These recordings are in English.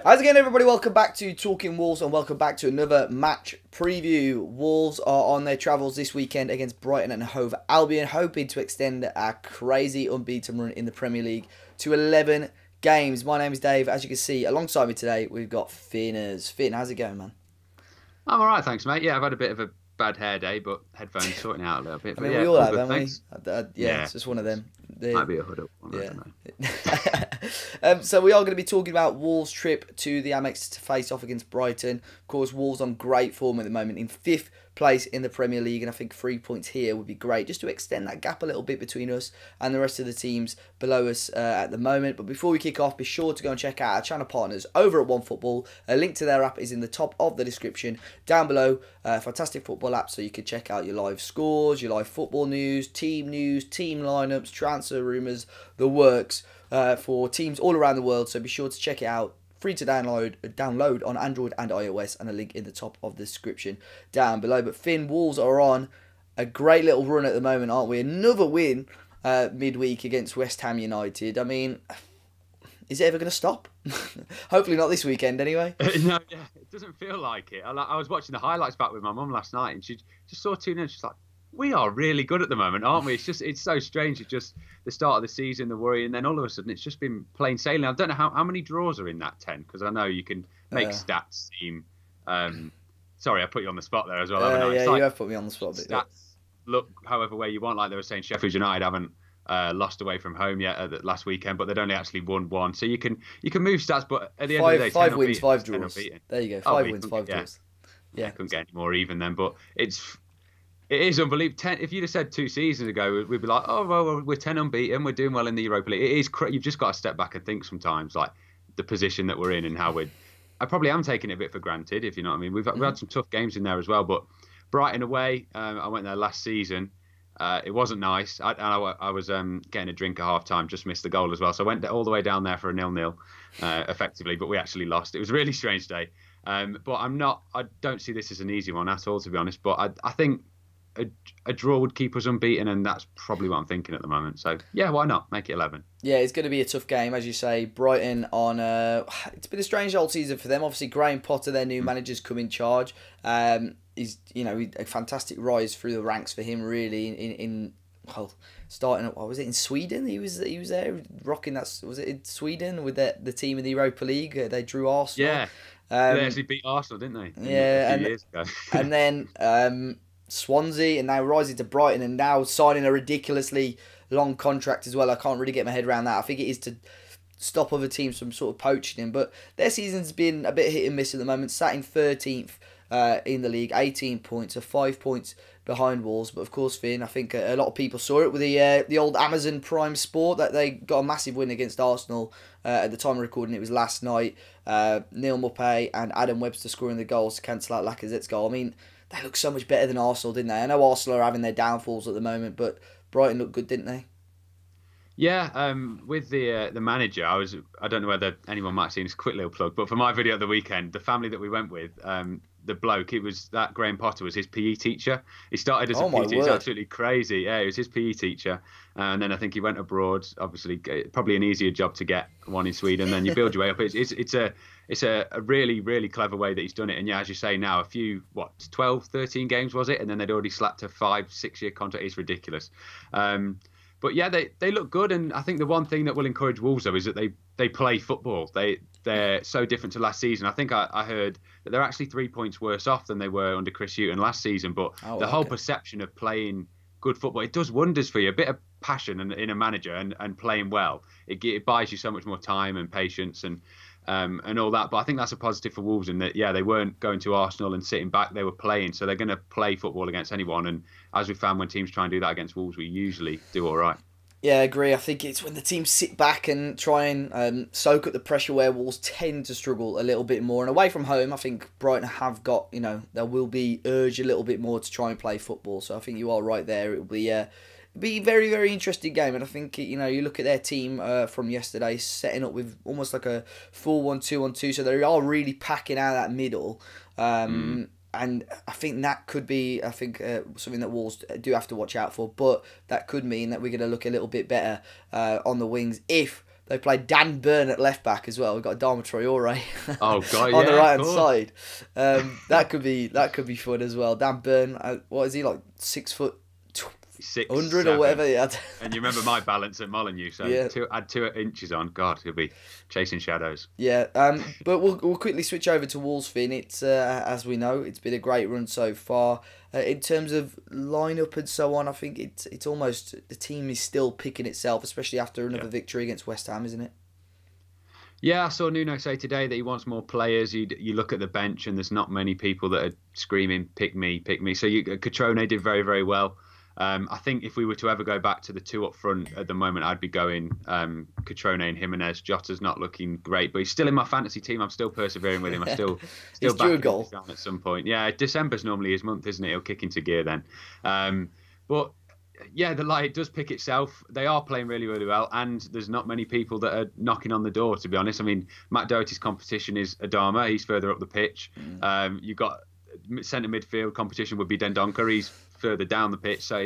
How's it going, everybody? Welcome back to Talking Wolves and welcome back to another match preview. Wolves are on their travels this weekend against Brighton and Hove Albion, hoping to extend our crazy unbeaten run in the Premier League to 11 games. My name is Dave. As you can see, alongside me today, we've got Finners. Finn, how's it going, man? I'm all right, thanks, mate. Yeah, I've had a bit of a bad hair day, but headphones sorting out a little bit. I But mean, yeah, we all have, good, haven't we? thanks. Yeah, it's just one of them. Might be a hood up one, I Yeah. don't know. So we are going to be talking about Wolves' trip to the AMEX to face off against Brighton. Of course, Wolves on great form at the moment, in 5th place in the Premier League, and I think 3 points here would be great, just to extend that gap a little bit between us and the rest of the teams below us at the moment. But before we kick off, be sure to go and check out our channel partners over at OneFootball. A link to their app is in the top of the description down below. Fantastic football app, so you can check out your live scores, your live football news, team lineups, transfer rumours, the works for teams all around the world. So be sure to check it out. Free to download on Android and iOS, and a link in the top of the description down below. But Finn, Wolves are on a great little run at the moment, aren't we? Another win midweek against West Ham United. I mean, is it ever going to stop? Hopefully not this weekend, anyway. No, yeah, it doesn't feel like it. I was watching the highlights back with my mum last night, and she just saw 2-0. She's like, "We are really good at the moment, aren't we?" It's so strange. It's just the start of the season, the worry, and then all of a sudden it's just been plain sailing. I don't know how many draws are in that 10, because I know you can make stats seem. Sorry, I put you on the spot there as well, haven't I? Yeah, like, you have put me on the spot. Stats look however way you want. Like they were saying, Sheffield United haven't lost away from home yet last weekend, but they'd only actually won one. So you can move stats, but at the end of the day, 5 wins, 5 draws. There you go, 5 wins, 5 draws. Yeah, couldn't get any more even then, but it is unbelievable. If you'd have said 2 seasons ago, we'd be like, oh, well, we're 10 unbeaten. We're doing well in the Europa League. It is you've just got to step back and think sometimes, like the position that we're in and how I probably am taking it a bit for granted, if you know what I mean. We've had some tough games in there as well, but Brighton away, I went there last season. It wasn't nice. I was getting a drink at half time, just missed the goal as well. So I went all the way down there for a 0-0, effectively, but we actually lost. It was a really strange day. But I don't see this as an easy one at all, to be honest. But I think a draw would keep us unbeaten, and that's probably what I'm thinking at the moment. So yeah, why not make it 11? Yeah, it's going to be a tough game, as you say. Brighton on it's been a strange old season for them. Obviously, Graham Potter, their new manager's come in charge. He's a fantastic rise through the ranks for him, really. In starting at, what was it, in Sweden? He was there rocking that. Was it in Sweden with the team in the Europa League? They drew Arsenal. Yeah, they actually beat Arsenal, didn't they? Yeah, a few years ago. And then Swansea, and now rising to Brighton, and now signing a ridiculously long contract as well. I can't really get my head around that. I think it is to stop other teams from sort of poaching him, but their season's been a bit hit and miss at the moment. Sat in 13th in the league, 18 points, so 5 points behind Wolves. But of course, Finn, I think a lot of people saw it with the old Amazon Prime Sport, that they got a massive win against Arsenal. At the time of recording, it was last night. Neil Maupay and Adam Webster scoring the goals to cancel out Lacazette's goal. I mean, they look so much better than Arsenal, didn't they? I know Arsenal are having their downfalls at the moment, but Brighton looked good, didn't they? Yeah, with the manager, I don't know whether anyone might have seen this quick little plug, but for my video at the weekend, the family that we went with, the bloke, it was that Graham Potter was his PE teacher. He started as a PE teacher. It's absolutely crazy. Yeah, he was his PE teacher, and then I think he went abroad. Obviously, probably an easier job to get one in Sweden. Then you build your way up. It's a really, really clever way that he's done it. And yeah, as you say now, a few 12, 13 games was it, and then they'd already slapped a 5-6 year contract. It's ridiculous. But yeah, they look good, and I think the one thing that will encourage Wolves though is that they play football. They're so different to last season. I think I heard that they're actually 3 points worse off than they were under Chris Hughton last season. But the whole perception of playing good football, it does wonders for you. A bit of passion in a manager and playing well, it buys you so much more time and patience and all that. But I think that's a positive for Wolves in that, yeah, they weren't going to Arsenal and sitting back. They were playing. So they're going to play football against anyone. And as we found, when teams try and do that against Wolves, we usually do all right. Yeah, I agree. I think it's when the teams sit back and try and soak up the pressure where Wolves tend to struggle a little bit more. And away from home, I think Brighton have got, there will be urged a little bit more to try and play football. So I think you are right there. It will be a very, very interesting game. And I think, you look at their team from yesterday, setting up with almost like a 4-1-2-1-2. So they are really packing out that middle. And I think that could be, something that Wolves do have to watch out for. But that could mean that we're going to look a little bit better on the wings if They played Dan Burn at left back as well. We've got Adama Traore Oh God, on the right hand course. side. That could be fun as well. Dan Burn, what is he, like 6 foot 600 or whatever? Yeah. And you remember my balance at Molineux, so Yeah. add 2 inches on. God, he'll be chasing shadows. Yeah, but we'll quickly switch over to Wolves, Finn. It's as we know, it's been a great run so far. In terms of lineup and so on, I think it's almost the team is still picking itself, especially after another victory against West Ham, isn't it? Yeah, I saw Nuno say today that he wants more players. You look at the bench and there's not many people that are screaming, pick me, pick me. So Catrone did very, very well. I think if we were to ever go back to the 2 up front at the moment, I'd be going Catrone and Jimenez. Jota's not looking great, but he's still in my fantasy team. I'm still persevering with him. I still back him down at some point. Yeah, December's normally his month, isn't it? He'll kick into gear then. But yeah, the light does pick itself. They are playing really, really well, and there's not many people that are knocking on the door, to be honest. I mean, Matt Doherty's competition is Adama. He's further up the pitch. You've got centre midfield competition would be Dendoncker. He's further down the pitch. So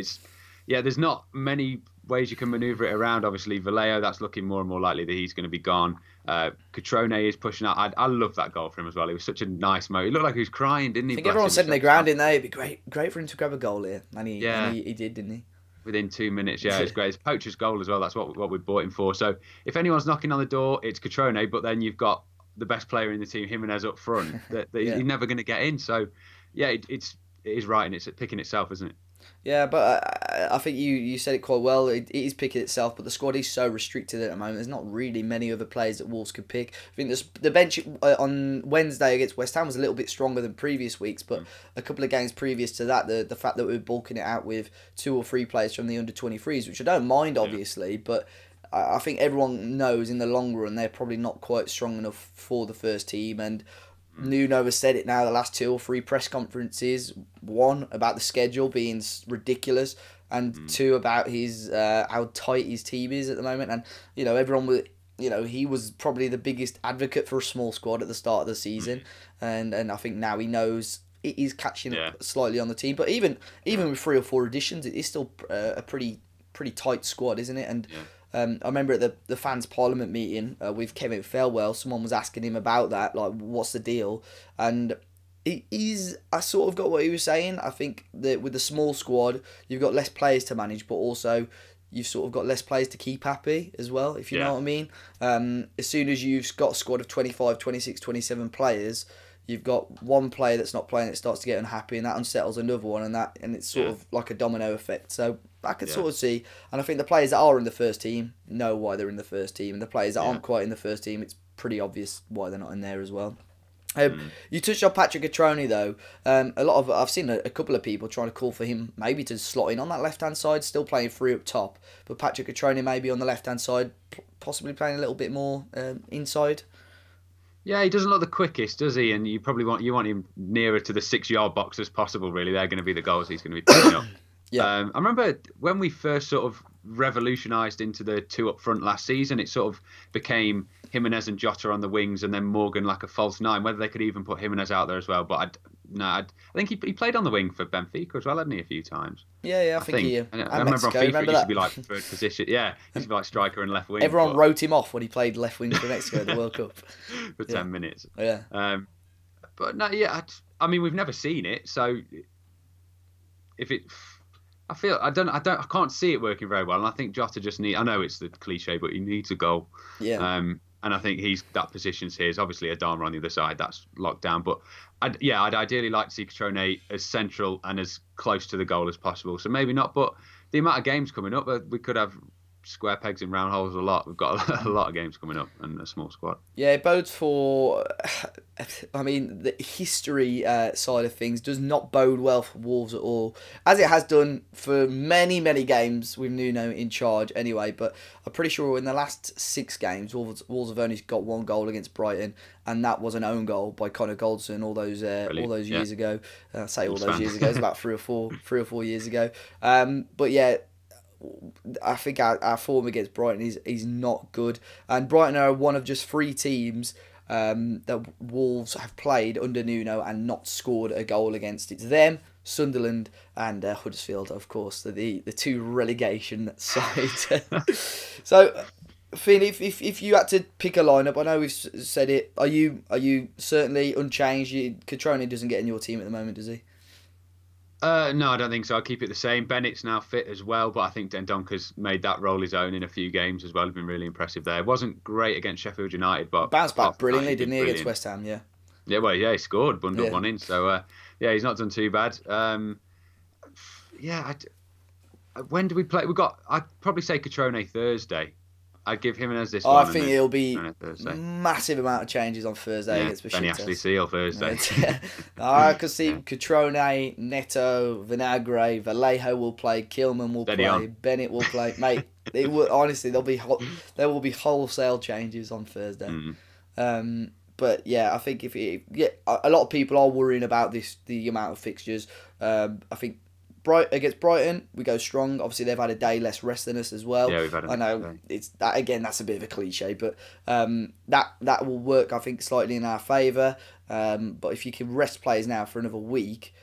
there's not many ways you can manoeuvre it around. Obviously, Vallejo, that's looking more and more likely that he's going to be gone. Catrone is pushing out. I love that goal for him as well. It was such a nice moment. He looked like he was crying, didn't he? I think everyone said in the ground in there, it'd be great for him to grab a goal here. And he did, didn't he? Within 2 minutes, yeah, it's great. It's poacher's goal as well. That's what we bought him for. So if anyone's knocking on the door, it's Catrone, but then you've got the best player in the team, Jimenez, up front. that He's never going to get in. So, yeah, it is right, and it's picking itself, isn't it? Yeah, but I think you said it quite well. It is picking itself, but the squad is so restricted at the moment. There's not really many other players that Wolves could pick. I think the bench on Wednesday against West Ham was a little bit stronger than previous weeks, but a couple of games previous to that, the fact that we were bulking it out with 2 or 3 players from the under-23s, which I don't mind, obviously, but I think everyone knows in the long run they're probably not quite strong enough for the first team, and Nuno has said it now the last 2 or 3 press conferences. 1 about the schedule being ridiculous, and 2 about his how tight his team is at the moment. And everyone was, he was probably the biggest advocate for a small squad at the start of the season, and I think now he knows it is catching up slightly on the team. But even with 3 or 4 additions, it is still a pretty tight squad, isn't it? And I remember at the fans' parliament meeting with Kevin Fairwell, someone was asking him about that, like, what's the deal? And I sort of got what he was saying. I think that with the small squad, you've got less players to manage, but also you've sort of got less players to keep happy as well, if you know what I mean. As soon as you've got a squad of 25, 26, 27 players, you've got one player that's not playing that starts to get unhappy, and that unsettles another one, and it's sort of like a domino effect. So I could sort of see, and I think the players that are in the first team know why they're in the first team, and the players that aren't quite in the first team, it's pretty obvious why they're not in there as well. You touched on Patrick Catrone though. I've seen a couple of people trying to call for him maybe to slot in on that left hand side, still playing 3 up top, but Patrick Catrone maybe on the left hand side, possibly playing a little bit more inside. Yeah, he doesn't look the quickest, does he? And you want him nearer to the 6-yard box as possible. Really, they're going to be the goals he's going to be putting up. I remember when we first sort of revolutionised into the 2 up front last season, it sort of became Jimenez and Jota on the wings, and then Morgan like a false 9. Whether they could even put Jimenez out there as well, but I think he played on the wing for Benfica as well, hadn't he, a few times? Yeah, I think he. I remember on FIFA it used to be like third position. Yeah, he used to be like striker and left wing. Everyone wrote him off when he played left wing for Mexico at the World Cup for 10 minutes. Yeah. But no, I mean, we've never seen it, so if it. I can't see it working very well, and I think Jota I know it's the cliche, but he needs a goal. Yeah. And I think that position's his. Obviously, Adama on the other side, that's locked down. But I'd ideally like to see Catrone as central and as close to the goal as possible. So maybe not, but the amount of games coming up, we could have square pegs in round holes a lot. We've got a lot of games coming up and a small squad. Yeah, it bodes for. I mean, the history side of things does not bode well for Wolves at all, as it has done for many, many games with Nuno in charge anyway. But I'm pretty sure in the last 6 games, Wolves have only got 1 goal against Brighton, and that was an own goal by Connor Goldson all those years ago. I say all those years ago, it's about 3 or 4 years ago. But yeah, I think our form against Brighton is not good, and Brighton are one of just 3 teams that Wolves have played under Nuno and not scored a goal against. It's them, Sunderland, and Huddersfield, of course, the 2 relegation sides. So Finn, if you had to pick a lineup, I know we've said it. Are you certainly unchanged? Catrone doesn't get in your team at the moment, does he? No, I don't think so. I'll keep it the same. Bennett's now fit as well, but I think Dendonker's made that role his own in a few games as well. He's been really impressive there. Wasn't great against Sheffield United, but Bounced back brilliantly, that, didn't he, against West Ham? Yeah. Yeah, well, yeah, he scored, bundled one in. So, yeah, he's not done too bad. Yeah, when do we play? I'd probably say Catrone Thursday. I'd give him as this one. I think it'll be massive amount of changes on Thursday against Besiktas. Benny Ashley Seal Thursday. I could see Catrone, Neto, Vinagre, Vallejo will play, Kilman will play, Bennett will play. Mate, honestly, there will be wholesale changes on Thursday. But yeah, I think a lot of people are worrying about the amount of fixtures. I think against Brighton, we go strong. Obviously, they've had a day less rest than us as well. Yeah, we've had. I know it's that again. That's a bit of a cliche, but that will work. I think slightly in our favour. But if you can rest players now for another week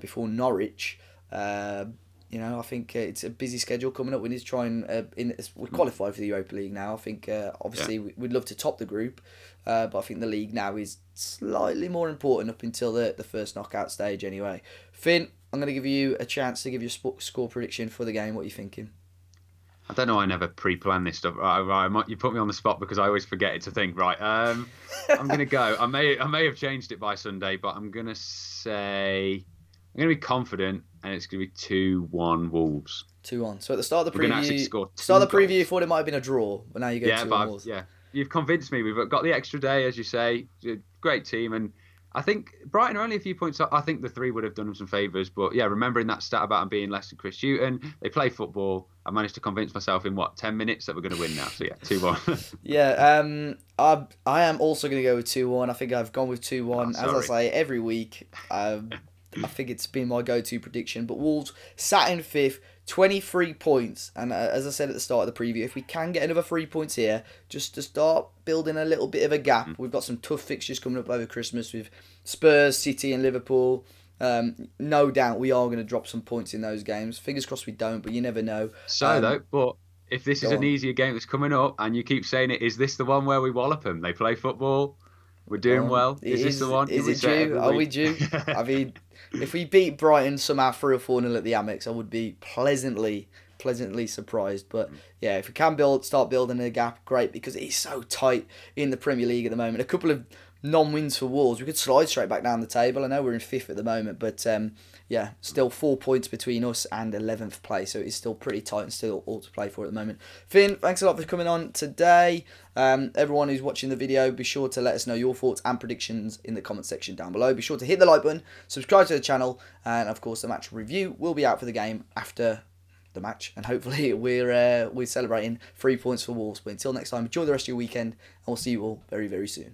before Norwich, I think it's a busy schedule coming up. We need to try and we qualify for the Europa League now. I think obviously we'd love to top the group, but I think the league now is slightly more important up until the first knockout stage. Anyway, Finn, I'm going to give you a chance to give your score prediction for the game. What are you thinking? I don't know. I never pre-plan this stuff. You put me on the spot because I always forget it to think. Right. I'm going to go. I may have changed it by Sunday, but I'm going to say I'm going to be confident, and it's going to be 2-1 Wolves. 2-1. So at the start of the preview, you thought it might have been a draw, but now you go 2-1 Wolves. Yeah, you've convinced me. We've got the extra day, as you say. Great team, and I think Brighton are only a few points up. I think the 3 would have done them some favours. But yeah, remembering that stat about them being less than Chris Hughton, they play football. I managed to convince myself in 10 minutes that we're going to win now. So yeah, 2-1. Yeah, I am also going to go with 2-1. I think I've gone with 2-1. As I say, every week, I think it's been my go-to prediction. But Wolves sat in 5th, 23 points. And as I said at the start of the preview, if we can get another 3 points here, just to start building a little bit of a gap. We've got some tough fixtures coming up over Christmas with Spurs, City and Liverpool. No doubt we are going to drop some points in those games. Fingers crossed we don't, but you never know. But if this is an easier game that's coming up and you keep saying it, is this the one where we wallop them? They play football. We're doing well. Is this the one? Is it due? Are we due? I mean, if we beat Brighton somehow 3 or 4-0 at the AMEX, I would be pleasantly surprised. But yeah, if we can start building a gap, great, because it is so tight in the Premier League at the moment. A couple of non-wins for Wolves, we could slide straight back down the table. I know we're in 5th at the moment, but yeah, still 4 points between us and 11th place, so it's still pretty tight and still all to play for at the moment. Finn, thanks a lot for coming on today. Everyone who's watching the video, be sure to let us know your thoughts and predictions in the comment section down below. Be sure to hit the like button, subscribe to the channel, and of course the match review will be out for the game after the match, and hopefully we're celebrating 3 points for Wolves. But until next time, enjoy the rest of your weekend, and we'll see you all very, very soon.